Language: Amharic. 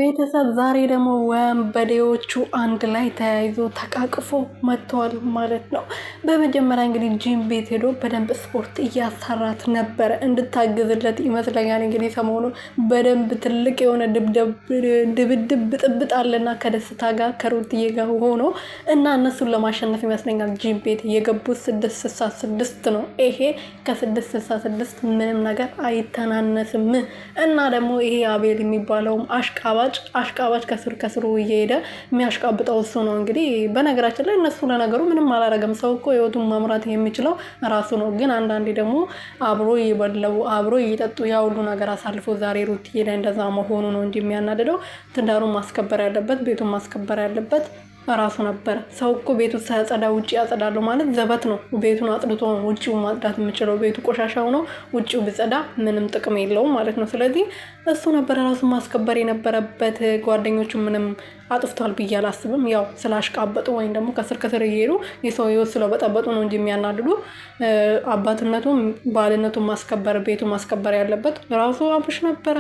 ቤተሰብ ዛሬ ደግሞ ወንበዴዎቹ አንድ ላይ ተያይዞ ተቃቅፎ መጥተዋል ማለት ነው። በመጀመሪያ እንግዲህ ጂም ቤት ሄዶ በደንብ ስፖርት እያሰራት ነበረ እንድታግዝለት ይመስለኛል። እንግዲህ ሰሞኑ በደንብ ትልቅ የሆነ ድብድብ ብጥብጥ አለና ከደስታ ጋር ከሩትዬ ጋር ሆኖ እና እነሱን ለማሸነፍ ይመስለኛል ጂም ቤት የገቡት 666 ነው። ይሄ ከ666 ምንም ነገር አይተናነስም። እና ደግሞ ይሄ አቤል የሚባለውም አሽቃባጭ ከስሩ እየሄደ የሚያሽቃብጠው እሱ ነው። እንግዲህ በነገራችን ላይ እነሱ ለነገሩ ምንም አላረገም። ሰው እኮ ህይወቱን መምራት የሚችለው ራሱ ነው። ግን አንዳንዴ ደግሞ አብሮ ይበለው አብሮ ይጠጡ ያ ሁሉ ነገር አሳልፎ ዛሬ ሩትዬ ላይ እንደዛ መሆኑ ነው እንጂ የሚያናድደው ትዳሩን ማስከበር ያለበት ቤቱን ማስከበር ያለበት ራሱ ነበር። ሰው እኮ ቤቱ ሳያጸዳ ውጪ ያጸዳለሁ ማለት ዘበት ነው። ቤቱን አጽድቶ ውጪው ማጽዳት የምችለው ቤቱ ቆሻሻው ነው። ውጪው ቢጸዳ ምንም ጥቅም የለውም ማለት ነው። ስለዚህ እሱ ነበር ራሱ ማስከበር የነበረበት። ጓደኞቹ ምንም አጥፍቷል ብዬ አላስብም። ያው ስላሽቃበጡ ወይም ደግሞ ከስር እየሄዱ የሰው ህይወት ስለበጠበጡ ነው እንጂ የሚያናድዱ አባትነቱን ባልነቱን ማስከበር ቤቱ ማስከበር ያለበት ራሱ አብርሽ ነበረ።